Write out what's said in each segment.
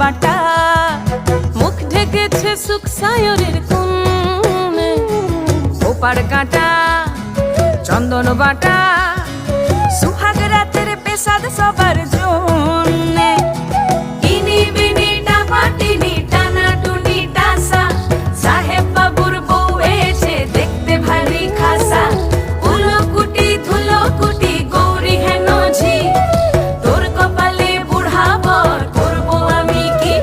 বাটা, মুখ ঢেকেছে সুখ সায়রের কোণে। ওপার কাটা চন্দন বাটা, সুহাগ রাতের পেশাদ সবার জন্যে। ইনি বিনি টাপাটিনি টানা টুনি টাসা, সাহেব বাবুর বউ এসে দেখতে ভারী খাসা। উলকুটি ধুলকুটি গৌরী হেন ঝি, তোর কপালে বুড়া বর করবো আমি কি।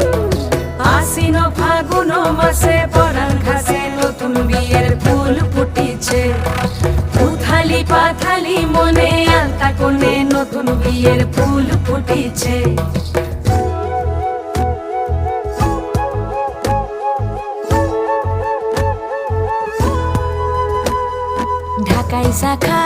আশ্বিন ফাগুন মাসে পরাণ ঘাসে নতুন বিয়ের ফুল ফুটিছে। উথালি পাথালি মনে আলতা কোণে নতুন বিয়ের ফুল ফুটিছে। ঢাকাই শাখা